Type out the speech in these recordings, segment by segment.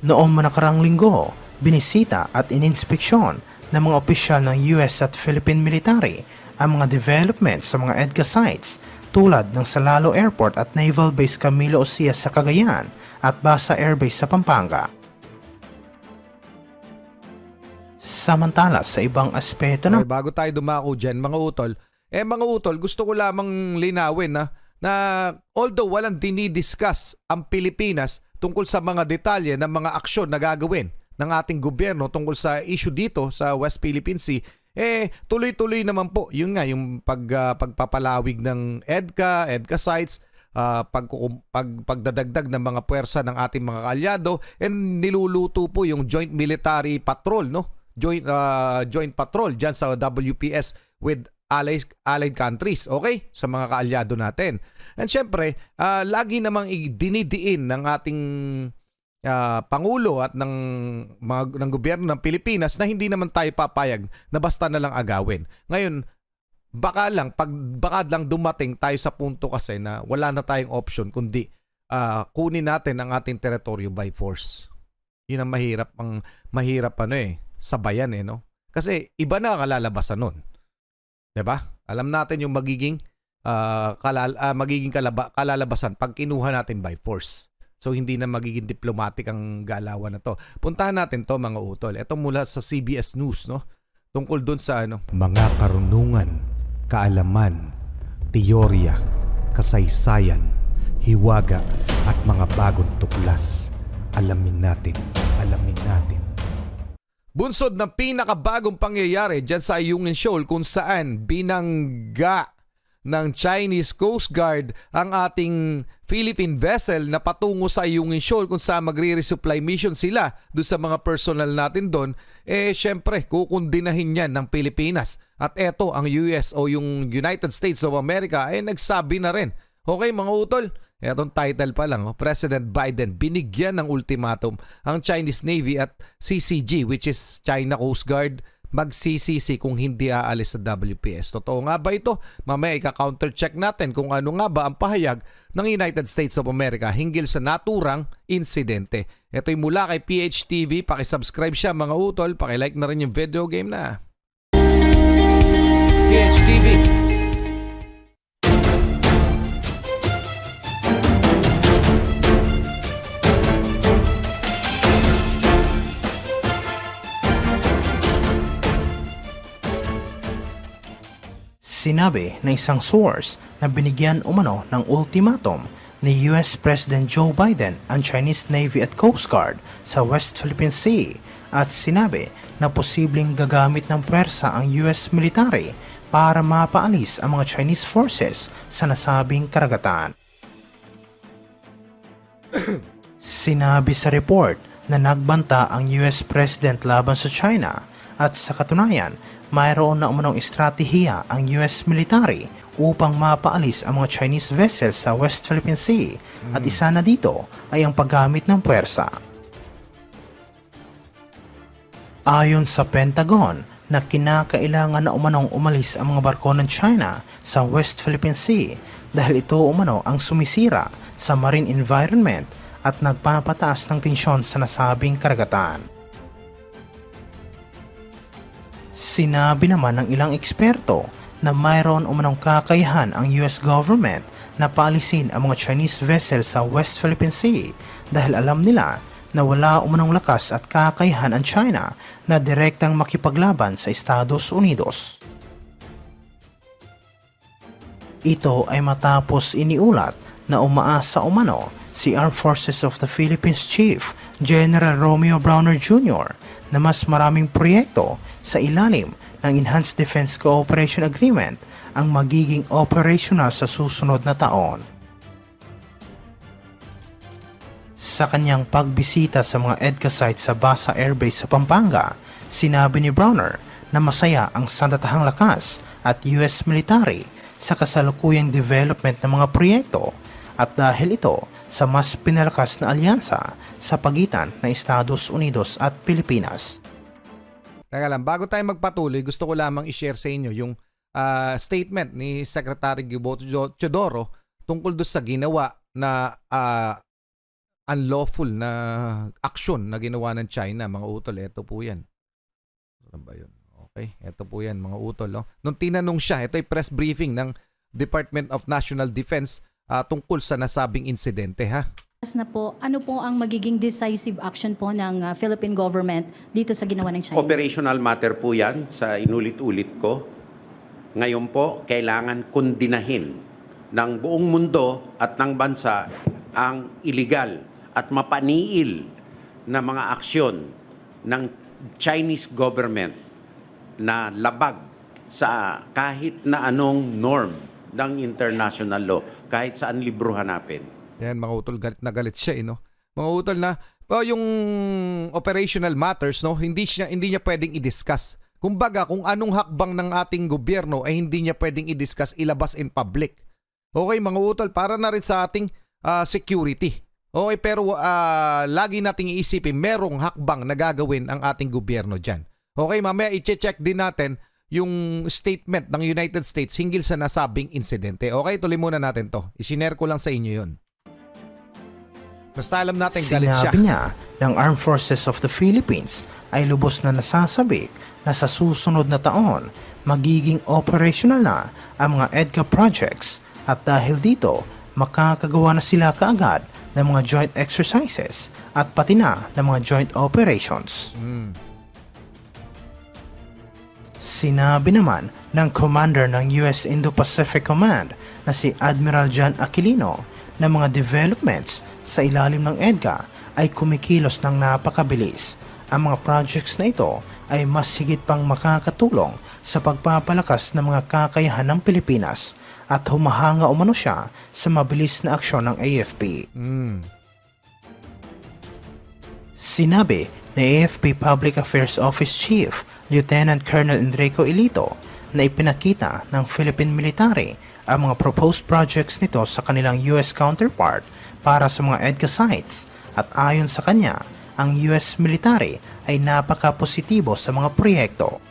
Noong nakarang linggo, binisita at ininspeksyon ng mga opisyal ng US at Philippine military ang mga development sa mga EDCA sites tulad ng Salalo Airport at Naval Base Camilo Ocia sa Cagayan at Basa Air Base sa Pampanga. Samantala sa ibang aspeto ng... Bago tayo dumako dyan, mga utol, gusto ko lamang linawin na although walang dinidiscuss ang Pilipinas tungkol sa mga detalye ng mga aksyon na gagawin ng ating gobyerno tungkol sa issue dito sa West Philippine Sea, tuloy-tuloy naman po yung pagpapalawig ng EDCA sites, pagdadagdag ng mga puwersa ng ating mga kaalyado, and niluluto po yung joint military patrol, joint patrol dyan sa WPS with allied countries, okay? Sa mga kaalyado natin. And syempre, lagi namang dinidiin ng ating Pangulo at ng gobyerno ng Pilipinas na hindi naman tayo papayag na basta na lang agawin. Ngayon, baka lang dumating tayo sa punto kasi na wala na tayong option kundi kunin natin ang ating teritoryo by force. Yun ang mahirap sabayan no? Kasi iba na kalalabasan nun. 'Di ba? Alam natin yung magiging kalalabasan pag kinuha natin by force. So hindi na magiging diplomatic ang galawan na to. Puntahan natin to, mga utol. Ito mula sa CBS News, no? Tungkol dun sa mga karunungan, kaalaman, teorya, kasaysayan, hiwaga at mga bagong tuklas. Alamin natin. Bunsod ng pinakabagong pangyayari dyan sa Ayungin Shoal kung saan binangga ng Chinese Coast Guard ang ating Philippine vessel na patungo sa Ayungin Shoal kung saan magre-resupply mission sila doon sa mga personnel natin doon, syempre kukundinahin yan ng Pilipinas. At eto ang US o yung United States of America nagsabi na rin. Okay mga utol, etong title pa lang, President Biden binigyan ng ultimatum ang Chinese Navy at CCG, which is China Coast Guard, magsisisi kung hindi aalis sa WPS. Totoo nga ba ito? Mamaya ika-counter-check natin kung ano nga ba ang pahayag ng United States of America hinggil sa naturang insidente. Ito'y mula kay PHTV. Pakisubscribe siya mga utol. Pakilike na rin yung video game na PHTV. Sinabi ng isang source na binigyan umano ng ultimatum ni US President Joe Biden ang Chinese Navy at Coast Guard sa West Philippine Sea at sinabi na posibleng gagamit ng puwersa ang US military para mapaalis ang mga Chinese forces sa nasabing karagatan. Sinabi sa report na nagbanta ang US President laban sa China at sa katunayan mayroon na umanong estratehiya ang US military upang mapaalis ang mga Chinese vessels sa West Philippine Sea at isa na dito ay ang paggamit ng puwersa. Ayon sa Pentagon na kinakailangan na umanong umalis ang mga barko ng China sa West Philippine Sea dahil ito umano ang sumisira sa marine environment at nagpapataas ng tensyon sa nasabing karagatan. Sinabi naman ng ilang eksperto na mayroon umanong kakayahan ang US government na paalisin ang mga Chinese vessels sa West Philippine Sea dahil alam nila na wala umanong lakas at kakayahan ang China na direktang makipaglaban sa Estados Unidos. Ito ay matapos iniulat na umaasa umano si Armed Forces of the Philippines Chief General Romeo Browner Jr. na mas maraming proyekto sa ilalim ng Enhanced Defense Cooperation Agreement ang magiging operational sa susunod na taon. Sa kanyang pagbisita sa mga EDCA sites sa Basa Air Base sa Pampanga, sinabi ni Browner na masaya ang sandatahang lakas at US military sa kasalukuyang development ng mga proyekto at dahil ito sa mas pinalakas na alyansa sa pagitan ng Estados Unidos at Pilipinas. Teka lang, bago tayo magpatuloy, gusto ko lamang i-share sa inyo yung statement ni Secretary Gibo Teodoro tungkol doon sa ginawa na unlawful na aksyon na ginawa ng China, mga utol. Ito po yan. Ano ba yun? Okay, ito po yan, mga utol. No? Nung tinanong siya, ito ay press briefing ng Department of National Defense tungkol sa nasabing insidente, ha? Na po, ano po ang magiging decisive action po ng Philippine government dito sa ginawa ng China? Operational matter po yan sa inulit-ulit ko. Ngayon po, kailangan kondinahin ng buong mundo at ng bansa ang illegal at mapaniil na mga aksyon ng Chinese government na labag sa kahit na anong norm ng international law, kahit saan libro hanapin. Yan, mga utol, galit na galit siya, no? Mga utol na, yung operational matters, no, hindi niya pwedeng i-discuss. Kumbaga, kung anong hakbang ng ating gobyerno ay hindi niya pwedeng i-discuss, ilabas in public. Okay, mga utol, para na rin sa ating security. Okay, pero lagi nating iisipin, merong hakbang na gagawin ang ating gobyerno dyan. Okay, mamaya i-check din natin yung statement ng United States hinggil sa nasabing insidente. Okay, tuloy muna natin to. Isinare ko lang sa inyo yun. Basta alam natin galit siya. Sinabi niya ng Armed Forces of the Philippines ay lubos na nasasabik na sa susunod na taon magiging operational na ang mga EDCA projects at dahil dito makakagawa na sila kaagad ng mga joint exercises at pati na ng mga joint operations. Sinabi naman ng commander ng US Indo-Pacific Command na si Admiral John Aquilino na mga developments sa ilalim ng EDCA ay kumikilos ng napakabilis. Ang mga projects na ito ay mas higit pang makakatulong sa pagpapalakas ng mga kakayahan ng Pilipinas at humahanga umano siya sa mabilis na aksyon ng AFP. Sinabi ni AFP Public Affairs Office Chief Lieutenant Colonel Enrico Ilito na ipinakita ng Philippine military ang mga proposed projects nito sa kanilang US counterpart para sa mga EDCA sites at ayon sa kanya, ang US military ay napaka-positibo sa mga proyekto.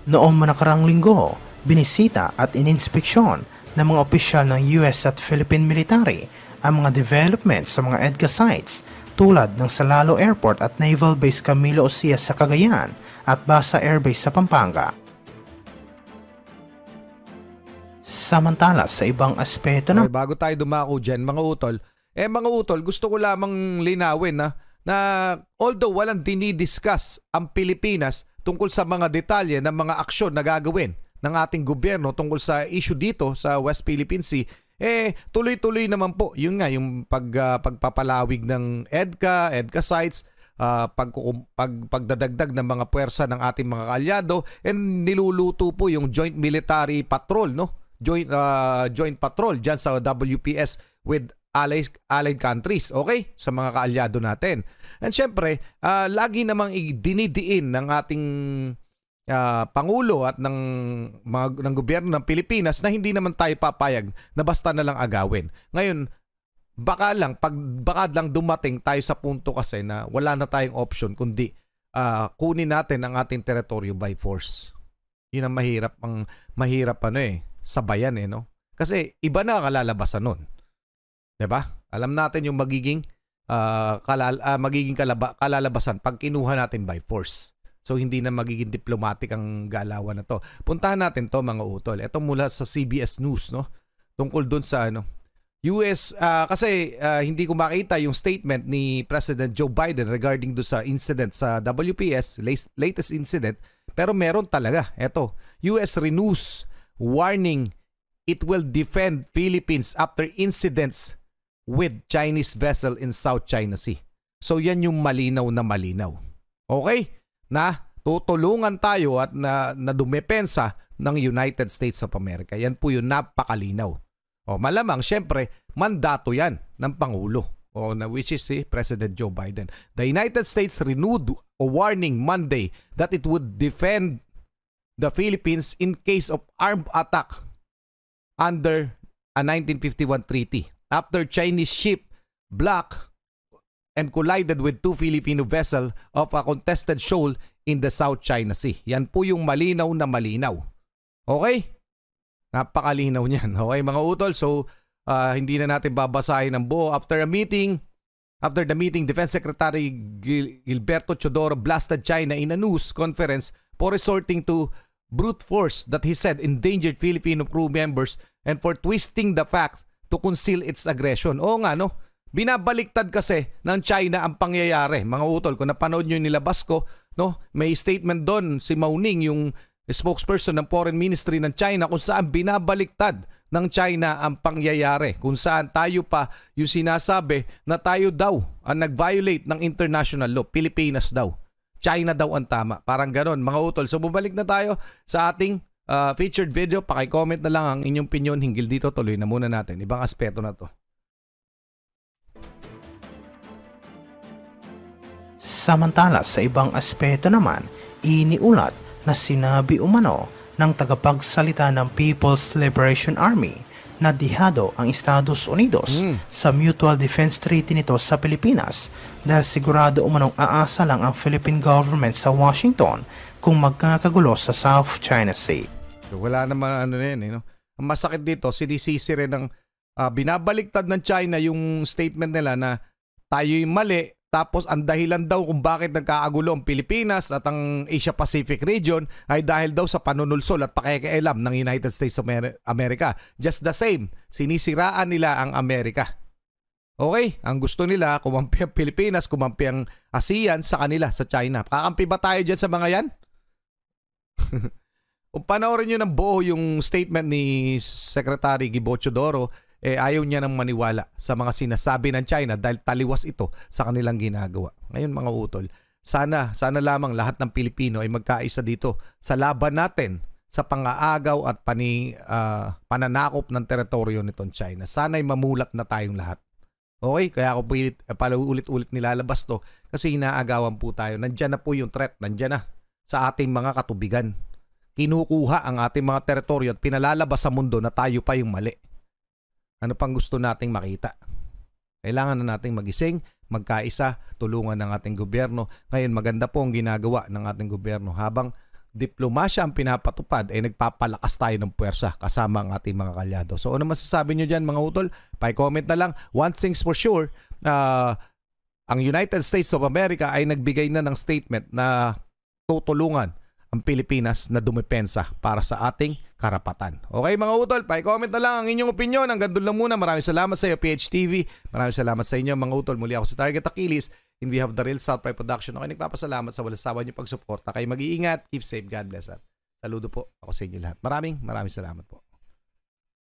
Noong nakarang linggo, binisita at ininspeksyon ng mga opisyal ng US at Philippine military ang mga developments sa mga EDCA sites tulad ng Salalo Airport at Naval Base Camilo Ocia sa Cagayan at Basa Air Base sa Pampanga. Samantala sa ibang aspeto ng... Bago tayo dumako dyan, mga utol, gusto ko lamang linawin na although walang dinidiscuss ang Pilipinas tungkol sa mga detalye ng mga aksyon na gagawin ng ating gobyerno tungkol sa issue dito sa West Philippine Sea, tuloy-tuloy naman po yung pagpapalawig ng EDCA sites, pagdadagdag ng mga puwersa ng ating mga kaalyado, and niluluto po yung joint military patrol, no? Joint patrol dyan sa WPS with allied countries, okay? Sa mga kaalyado natin. And syempre, lagi namang dinidiin ng ating Pangulo at ng gobyerno ng Pilipinas na hindi naman tayo papayag na basta na lang agawin. Ngayon, baka lang dumating tayo sa punto kasi na wala na tayong option kundi kunin natin ang ating teritoryo by force. Yun ang mahirap sabayan no? Kasi iba na kalalabasan nun. 'Di ba? Alam natin yung magiging kalalabasan pag kinuha natin by force. So hindi na magiging diplomatic ang galawan na to. Puntahan natin to, mga utol. Ito mula sa CBS News, no? Tungkol dun sa US, kasi hindi ko makita yung statement ni President Joe Biden regarding do sa incident sa WPS, latest incident, pero meron talaga. Ito, US renews warning it will defend Philippines after incidents with Chinese vessel in South China Sea. So yan yung malinaw na malinaw. Okay? Na tutulungan tayo at na dumepensa ng United States of America. Yan po yung napakalinaw. O malamang, syempre, mandato yan ng Pangulo, which is si President Joe Biden. The United States renewed a warning Monday that it would defend the Philippines in case of armed attack under a 1951 treaty after Chinese ship blocked and collided with two Filipino vessels of a contested shoal in the South China Sea. Yan po yung malinaw na malinaw. Okay? Napakalinaw niyan. Okay, mga utol? So, hindi na natin babasahin ang buo. After the meeting, Defense Secretary Gilberto Chodoro blasted China in a news conference for resorting to brute force that he said endangered Filipino crew members and for twisting the fact to conceal its aggression. Oo nga, no? Binabaliktad kasi ng China ang pangyayari. Mga utol, kung napanood nyo yung nilabas ko, no? May statement doon si Mao Ning, yung spokesperson ng Foreign Ministry ng China, kung saan binabaliktad ng China ang pangyayari. Kung saan tayo pa yung sinasabi na tayo daw ang nag-violate ng international law. Pilipinas daw. China daw ang tama. Parang ganon, mga utol. So bumalik na tayo sa ating featured video. Paki-comment na lang ang inyong opinion hinggil dito. Tuloy na muna natin. Ibang aspeto na to. Samantala sa ibang aspeto naman, iniulat na sinabi umano ng tagapagsalita ng People's Liberation Army na dihado ang Estados Unidos sa Mutual Defense Treaty nito sa Pilipinas dahil sigurado umanong aasa lang ang Philippine government sa Washington kung magkakagulo sa South China Sea. Wala naman no? Ang masakit dito, sinisisi rin ng binabaliktad ng China yung statement nila na tayo'y mali. Tapos ang dahilan daw kung bakit nagkaagulo ang Pilipinas at ang Asia Pacific region ay dahil daw sa panunulsol at pakikialam ng United States of America. Just the same, sinisiraan nila ang Amerika. Okay, ang gusto nila, kumampi ang Pilipinas, kumampi ang ASEAN sa kanila, sa China. Kakampi ba tayo dyan sa mga yan? Kung panoorin nyo ng buo yung statement ni Secretary Gibo Chodoro, ayaw niya nang maniwala sa mga sinasabi ng China dahil taliwas ito sa kanilang ginagawa. Ngayon mga utol, sana lamang lahat ng Pilipino ay magkaisa dito sa laban natin sa pang-aagaw at pananakop ng teritoryo nitong China. Sana'y mamulat na tayong lahat. Okay, kaya ako ulit-ulit nilalabas to kasi inaagawan po tayo. Nandyan na po yung threat, nandyan na sa ating mga katubigan. Kinukuha ang ating mga teritoryo at pinalalabas sa mundo na tayo pa yung mali. Ano pang gusto nating makita? Kailangan na nating magising, magkaisa, tulungan ng ating gobyerno. Ngayon, maganda po ang ginagawa ng ating gobyerno. Habang diplomasya ang pinapatupad, nagpapalakas tayo ng puwersa kasama ang ating mga kalyado. So, ano masasabi nyo dyan mga utol? Pa-comment na lang. One thing's for sure, ang United States of America ay nagbigay na ng statement na tutulungan ang Pilipinas na dumepensa para sa ating karapatan. Okay mga utol, pa-comment na lang ang inyong opinion. Hanggang doon lang muna. Maraming salamat sa iyo, PHTV. Maraming salamat sa inyo mga utol. Muli ako sa Target Achilles and we have the Real South Pride Production. Okay, nagpapasalamat sa walang sawa niyong pagsuporta. Kayo mag-iingat, keep safe, God bless. Saludo po ako sa inyo lahat. Maraming salamat po.